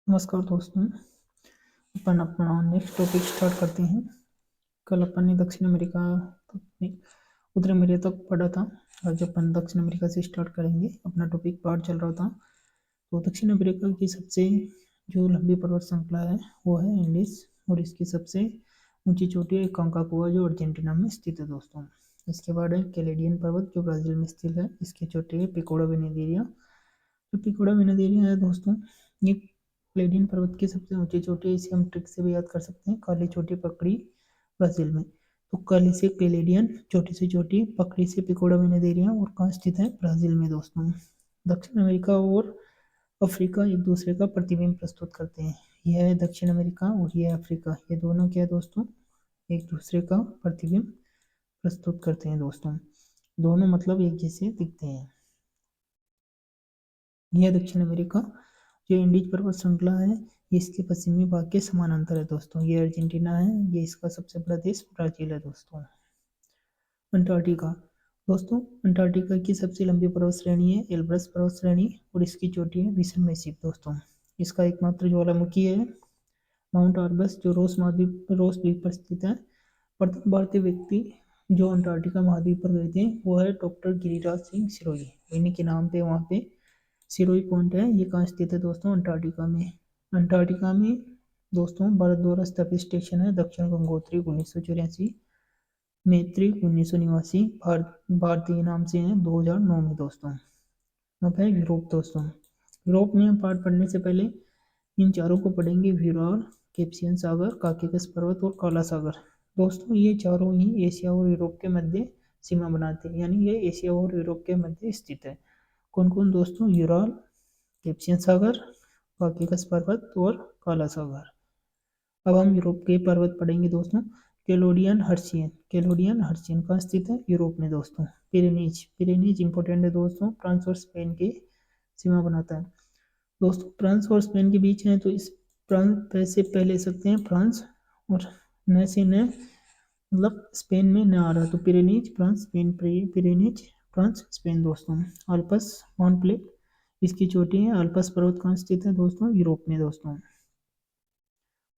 नमस्कार दोस्तों। अपन अपना नेक्स्ट टॉपिक स्टार्ट करते हैं। कल अपन ने दक्षिण अमेरिका उत्तरी अमेरिका तक पढ़ा था। आज अपन दक्षिण अमेरिका से स्टार्ट करेंगे। अपना टॉपिक पार्ट चल रहा था। तो दक्षिण अमेरिका की सबसे जो लंबी पर्वत श्रृंखला है वो है एंडीज, और इसकी सबसे ऊंची चोटी है कंकागुआ जो अर्जेंटीना में स्थित है दोस्तों। इसके बाद है कैलेडियन पर्वत जो ब्राजील में स्थित है। इसकी चोटी है पिकोड़ा वेनेदिरिया। जो पिकोड़ा वेनेदिरिया है दोस्तों, ये कैलेडियन पर्वत की सबसे ऊंची चोटी है। इसे हम ट्रिक से भी याद कर सकते हैं, काली चोटी पकड़ी ब्राजील में। तो काली से कैलेडियन, चोटी से चोटी, पकड़ी से पिकोड़ा वेनेदिरिया, और कहाँ स्थित है? ब्राजील में दोस्तों। दक्षिण अमेरिका और अफ्रीका एक दूसरे का प्रतिबिंब प्रस्तुत करते हैं। यह है दक्षिण अमेरिका और यह अफ्रीका, ये दोनों क्या है दोस्तों? एक दूसरे का प्रतिबिंब प्रस्तुत करते हैं दोस्तों। दोनों मतलब एक जैसे दिखते हैं। यह दक्षिण अमेरिका जो इंडीज पर्वत श्रृंखला है, ये इसके पश्चिमी भाग के समानांतर है दोस्तों। ये अर्जेंटीना है, ये इसका सबसे बड़ा देश ब्राजील है दोस्तों। अंटार्कटिका दोस्तों, अंटार्कटिका की सबसे लंबी पर्वत श्रेणी है एल्ब्रस पर्वत श्रेणी, और इसकी चोटी है विशन मैसिव दोस्तों। इसका एकमात्र ज्वालामुखी है माउंट आर्बस जो रोस द्वीप पर स्थित है। प्रथम भारतीय व्यक्ति जो अंटार्कटिका महाद्वीप पर गए थे वो है डॉक्टर गिरिराज सिंह सिरोही। इन्हीं के नाम पे वहाँ पे सिरोही पॉइंट है। ये कहाँ स्थित है दोस्तों? अंटार्कटिका में। अंटार्कटिका में दोस्तों भारत द्वारा स्थापित स्टेशन है दक्षिण गंगोत्री 1984, मैत्री 1989, भारतीय नाम से है 2009 में दोस्तों। अब है यूरोप दोस्तों। यूरोप में हम पार्ट पढ़ने से पहले इन चारों को पढ़ेंगे: विरार, कैस्पियन सागर, काकेकस पर्वत और काला सागर। दोस्तों ये चारों ही एशिया और यूरोप के मध्य सीमा बनाते हैं, यानी ये एशिया और यूरोप के मध्य स्थित है। कौन कौन दोस्तों? यूराल, कैस्पियन सागर, काकेकस पर्वत और काला सागर। अब हम यूरोप के पर्वत पढ़ेंगे दोस्तों। कैलोडियन हर्शियन कहाँ स्थित है? यूरोप में दोस्तों। पिरेनीज इंपोर्टेंट है दोस्तों, फ्रांस और स्पेन की सीमा बनाता है दोस्तों। फ्रांस और स्पेन के बीच है, तो इस फ्रांस से पहले सकते हैं फ्रांस, और न से न मतलब स्पेन में न आ रहा, तो Pyrenees France Spain, Pyrenees France Spain दोस्तों। अल्पस माउंट ब्लैक इसकी चोटी है। अल्पस पर्वत कहाँ स्थित है दोस्तों? यूरोप में दोस्तों।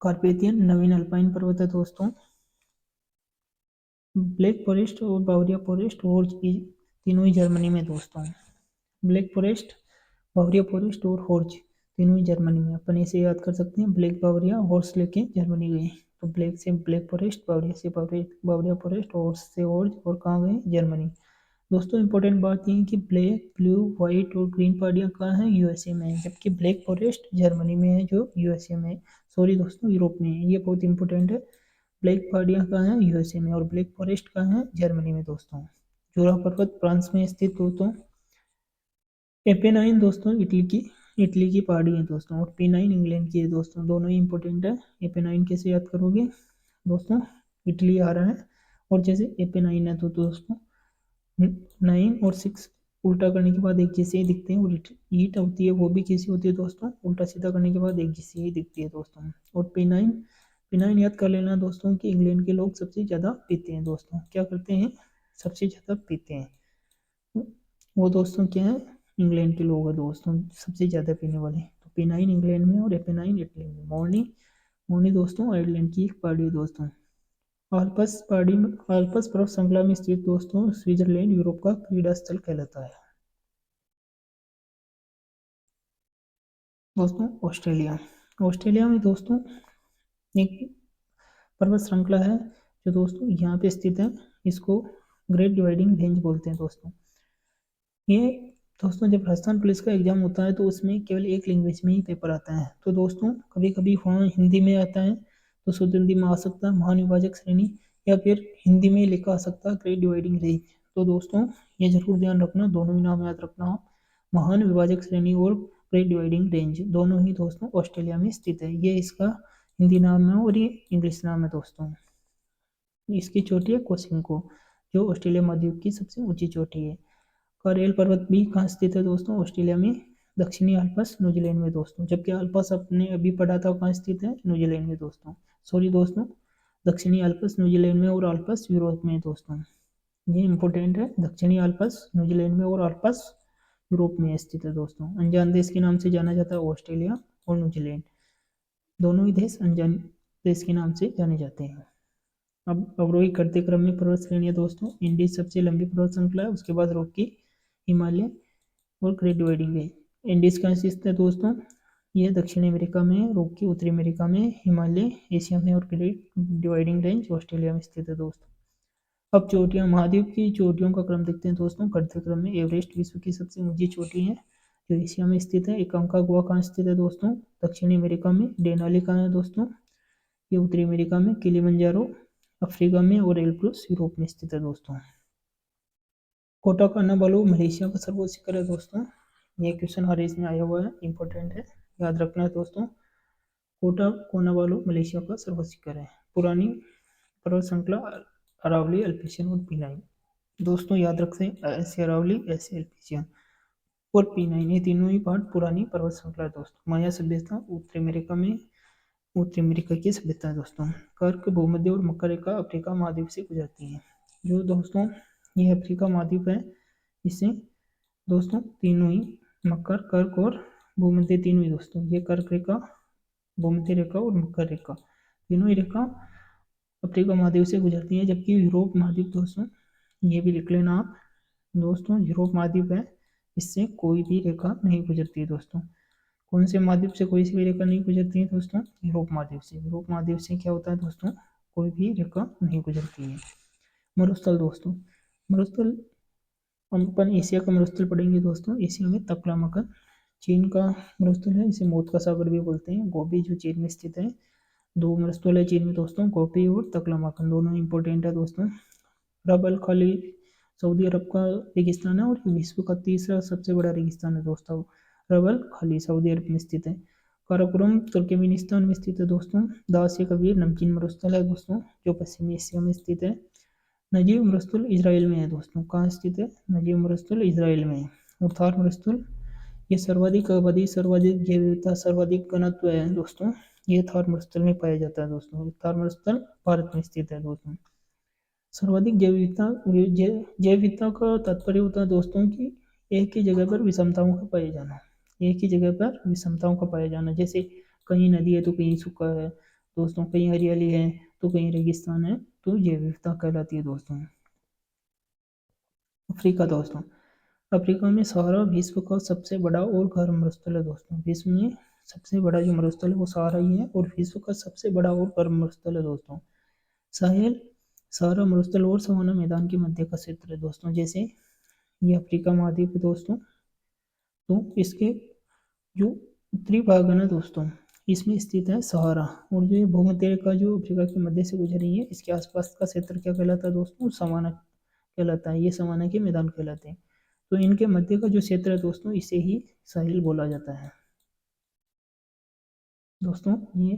कार्पेथियन नवीन अल्पाइन पर्वत है दोस्तों। ब्लैक फॉरेस्ट और बावरिया फॉरेस्ट और तीनों ही जर्मनी में दोस्तों। ब्लैक फॉरेस्ट, बावरिया फॉरेस्ट और हॉर्ज तीनों ही जर्मनी में। अपन इसे याद कर सकते हैं, ब्लैक बावरिया हॉर्स लेके जर्मनी गए, तो ब्लैक से ब्लैक फॉरेस्ट, बावरिया से बावरिया फॉरेस्ट, हॉर्स से हॉर्ज, और कहाँ गए? जर्मनी दोस्तों। इंपॉर्टेंट बात यह है कि ब्लैक, ब्लू, व्हाइट और ग्रीन पहाड़ियाँ कहाँ हैं? यूएसए में है, जबकि ब्लैक फॉरेस्ट जर्मनी में है जो यूएसए में, सॉरी दोस्तों यूरोप में है। ये बहुत इंपॉर्टेंट है। ब्लैक पहाड़ियाँ कहाँ हैं? यूएसए में, और ब्लैक फॉरेस्ट कहाँ है? जर्मनी में दोस्तों। जूरा पर्वत फ्रांस में स्थित दोस्तों। एपेनाइन दोस्तों इटली की पहाड़ी है दोस्तों, और पेनाइन इंग्लैंड की है दोस्तों। दोनों ही इंपॉर्टेंट है। एपेनाइन कैसे याद करोगे दोस्तों? इटली आ रहा है, और जैसे एपेनाइन है तो दोस्तों 9 और 6 उल्टा करने के बाद एक जैसे ही दिखते हैं, और ईट होती है वो भी कैसी होती है दोस्तों? उल्टा सीधा करने के बाद एक जैसी ही दिखती है दोस्तों। और पेनाइन, पेनाइन याद कर लेना दोस्तों कि इंग्लैंड के लोग सबसे ज़्यादा पीते हैं दोस्तों। क्या करते हैं? सबसे ज़्यादा पीते हैं वो दोस्तों क्या है? इंग्लैंड के लोग हैं दोस्तों सबसे ज़्यादा पीने वाले। तो पेनाइन इंग्लैंड में और एपेनाइन इटली में। मोरनी, मोरनी दोस्तों आयरलैंड की एक पहाड़ी है दोस्तों। आल्पस पहाड़ी में, आल्पस पर्वत श्रृंखला में स्थित दोस्तों स्विट्जरलैंड यूरोप का क्रीड़ा स्थल कहलाता है दोस्तों। ऑस्ट्रेलिया, ऑस्ट्रेलिया में दोस्तों एक पर्वत श्रृंखला है जो दोस्तों यहाँ पे स्थित है। इसको ग्रेट डिवाइडिंग रेंज बोलते हैं दोस्तों। ये दोस्तों जब राजस्थान पुलिस का एग्जाम होता है तो उसमें केवल एक लैंग्वेज में ही पेपर आता है, तो दोस्तों कभी कभी वहाँ हिंदी में आता है, तो शुद्ध हिंदी में आ सकता है महाविभाजक श्रेणी, या फिर हिंदी में लिखा आ सकता है ग्रेट डिवाइडिंग रेंज। तो दोस्तों ये जरूर ध्यान रखना, दोनों ही नाम याद रखना हो, महान विभाजक श्रेणी और ग्रेट डिवाइडिंग रेंज, दोनों ही दोस्तों ऑस्ट्रेलिया में स्थित है। ये इसका हिंदी नाम है और ये इंग्लिश नाम है दोस्तों। इसकी चोटी है कोसिंको जो ऑस्ट्रेलिया महाद्वीप की सबसे ऊंची चोटी है। करेल पर्वत भी कहाँ स्थित है दोस्तों? ऑस्ट्रेलिया में। दक्षिणी अल्पस न्यूजीलैंड में दोस्तों, जबकि अल्पस अपने अभी पढ़ा था कहाँ स्थित है? न्यूजीलैंड में दोस्तों। सॉरी दोस्तों, दक्षिणी अल्पस न्यूजीलैंड में और अल्पस यूरोप में दोस्तों। ये इंपॉर्टेंट है, दक्षिणी अल्पस न्यूजीलैंड में और अल्पस यूरोप में स्थित है दोस्तों। अनजान देश के नाम से जाना जाता है ऑस्ट्रेलिया और न्यूजीलैंड। दोनों ही देश अनजान देश के नाम से जाने जाते हैं। अब अवरोही करते क्रम में पर्वत श्रेणियाँ दोस्तों, इंडीज सबसे लंबी पर्वत श्रृंखला है, उसके बाद रॉकी, हिमालय और ग्रेट डिवाइडिंग रेंज। इंडीज कहाँ स्थित है दोस्तों? यह दक्षिण अमेरिका में, रॉकी उत्तरी अमेरिका में, हिमालय एशिया में और ग्रेट डिवाइडिंग रेंज ऑस्ट्रेलिया में स्थित है दोस्तों। अब चोटियां, महाद्वीप की चोटियों का क्रम देखते हैं दोस्तों। घटते क्रम में एवरेस्ट विश्व की सबसे ऊंची चोटी है जो एशिया में स्थित है। एकांकागुआ कहाँ स्थित है दोस्तों? दक्षिणी अमेरिका में। डेनाली कहाँ है दोस्तों? ये उत्तरी अमेरिका में। किलिमंजारो अफ्रीका में और एल्ब्रुस यूरोप में स्थित है दोस्तों। कोटा कनाबालू मलेशिया का सर्वोच्च शिखर है दोस्तों। ये क्वेश्चन हर एज में आया हुआ है, इंपॉर्टेंट है, याद रखना है दोस्तों। कोटा कोनाबालू मलेशिया का सर्वोच्च शिखर है। पुरानी पर्वत श्रृंखला अरावली, अल्पीशियन और पीनाइन। दोस्तों याद रखते हैं, ऐसे अरावली, ऐसे एल्पीशियन और पीनाइन, ये तीनों ही पार्ट पुरानी पर्वत श्रृंखला है दोस्तों। माया सभ्यता उत्तरी अमेरिका में, उत्तरी अमेरिका की सभ्यता है दोस्तों। कर्क, भूमध्य और मकर रेखा अफ्रीका महाद्वीप से गुजरती है। जो दोस्तों ये अफ्रीका महाद्वीप है, इससे दोस्तों तीनों ही मकर, कर्क और भूमध्य तीनों ही दोस्तों, ये कर्क रेखा, भूमध्य रेखा और मकर रेखा, तीनों ही रेखा अफ्रीका महाद्वीप से गुजरती है। जबकि यूरोप महाद्वीप दोस्तों, ये भी लिख लेना आप दोस्तों, यूरोप महाद्वीप है, इससे कोई भी रेखा नहीं गुजरती है दोस्तों। कौन से महाद्वीप से कोई सी भी रेखा नहीं गुजरती है दोस्तों? यूरोप महाद्वीप से। यूरोप महाद्वीप से क्या होता है दोस्तों? कोई भी रेखा नहीं गुजरती है। मरुस्थल दोस्तों, मरुस्थल अपन एशिया का मरुस्थल पढ़ेंगे दोस्तों। एशिया में तकलामकन चीन का मरुस्थल है, इसे मौत का सागर भी बोलते हैं। गोबी जो चीन में स्थित है। दो मरुस्थल है चीन में दोस्तों, गोबी और तकलामकन, दोनों इंपॉर्टेंट है दोस्तों। रब अल खाली सऊदी अरब का रेगिस्तान है और विश्व का तीसरा सबसे बड़ा रेगिस्तान है दोस्तों। रब अल खाली सऊदी अरब में स्थित है। काराकोरम तुर्कमेनिस्तान में स्थित है दोस्तों। दास ए कबीर नमकीन मरुस्थल है दोस्तों, जो पश्चिमी एशिया में स्थित है। नजीब मरुस्थल इजराइल में है दोस्तों। कहाँ स्थित है? नजीब मरुस्थल इजराइल में है। और थार मरुस्थल, ये सर्वाधिक आबादी, सर्वाधिक जैव विविधता, सर्वाधिक घनत्व है दोस्तों, ये थार मरुस्थल में पाया जाता है दोस्तों। थार मरुस्थल भारत में स्थित है दोस्तों। सर्वाधिक जैव विविधता, जैव विविधता का तात्पर्य होता है दोस्तों कि एक ही जगह पर विषमताओं का पाया जाना। एक ही जगह पर विषमताओं का पाया जाना, जैसे कहीं नदी है तो कहीं सूखा है दोस्तों, कहीं हरियाली है तो कहीं रेगिस्तान है, तो जैव विविधता कहलाती है दोस्तों। अफ्रीका दोस्तों, अफ्रीका में सहारा विश्व का सबसे बड़ा और गर्म मरुस्थल है दोस्तों। विश्व में सबसे बड़ा जो मरुस्थल है वो सहारा ही है और विश्व का सबसे बड़ा और गर्म मरुस्थल है दोस्तों। साहेल, सहारा मरुस्थल और सवाना मैदान के मध्य का क्षेत्र है दोस्तों। जैसे ये अफ्रीका महाद्वीप है दोस्तों, तो इसके जो उत्तरी भाग है ना दोस्तों, इसमें स्थित है सहारा। और जो ये भूमध्य रेखा जो अफ्रीका के मध्य से गुजर रही है, इसके आसपास का क्षेत्र क्या कहलाता है दोस्तों? सवाना कहलाता है। ये सवाना के मैदान कहलाते हैं। तो इनके मध्य का जो क्षेत्र है दोस्तों, इसे ही साहिल बोला जाता है दोस्तों। ये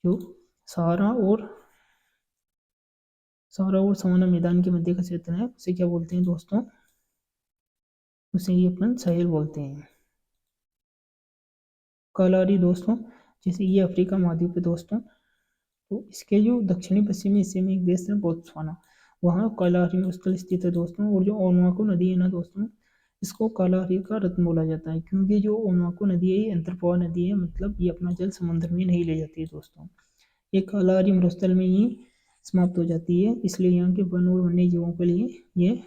जो सहारा और सवाना मैदान के मध्य का क्षेत्र है, उसे क्या बोलते हैं दोस्तों? उसे ही अपन साहिल बोलते हैं। कालारी दोस्तों, जैसे ये अफ्रीका महाद्वीप है दोस्तों, तो इसके जो दक्षिणी पश्चिमी हिस्से में एक देश है बोत्सवाना, वहाँ कालाहारी मरुस्थल स्थित है दोस्तों। और जो ओनवाको नदी है ना दोस्तों, इसको कालाहारी का रत्न बोला जाता है, क्योंकि जो ओनवाको नदी है ये अंतर्प्रवाह नदी है, मतलब ये अपना जल समुद्र में नहीं ले जाती है दोस्तों। ये कालाहारी मरुस्थल में ही समाप्त हो जाती है, इसलिए यहाँ के वन और वन्य जीवों के लिए ये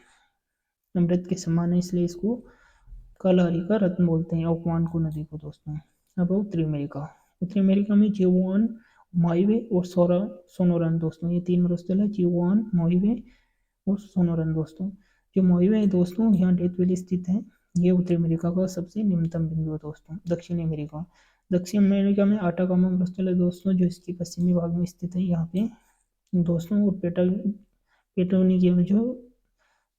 अमृत के समान है, इसलिए इसको कालाहारी का रत्न बोलते हैं ओकवानको नदी को दोस्तों। अब उत्तरी अमेरिका, उत्तरी अमेरिका में चिहुआन, माइवे और सोनोरन दोस्तों, ये तीन मरुस्थल है, चिहुआन, माइवे और सोनोरन दोस्तों। जो माइवे है दोस्तों, यहाँ डेथ वैली स्थित है। ये उत्तरी अमेरिका का सबसे निम्नतम बिंदु है दोस्तों। दक्षिणी अमेरिका, दक्षिण अमेरिका में आटाकामा मरुस्थल है दोस्तों, जो इसके पश्चिमी भाग में स्थित है यहाँ पे दोस्तों। और पेटागोनिया जो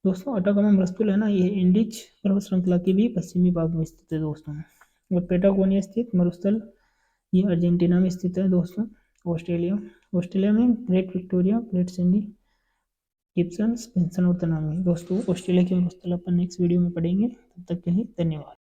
दोस्तों आटाकामा मरुस्थल है ना, ये इंडीज पर्वत श्रृंखला के भी पश्चिमी भाग में स्थित है दोस्तों। और पेटागोनिया स्थित मरुस्थल ये अर्जेंटीना में स्थित है दोस्तों। ऑस्ट्रेलिया में Great Victoria, Great Sandy, Gibson, Simpson और तनामी दोस्तों। ऑस्ट्रेलिया के मरुस्थल अपन नेक्स्ट वीडियो में पढ़ेंगे। तब तक के लिए धन्यवाद।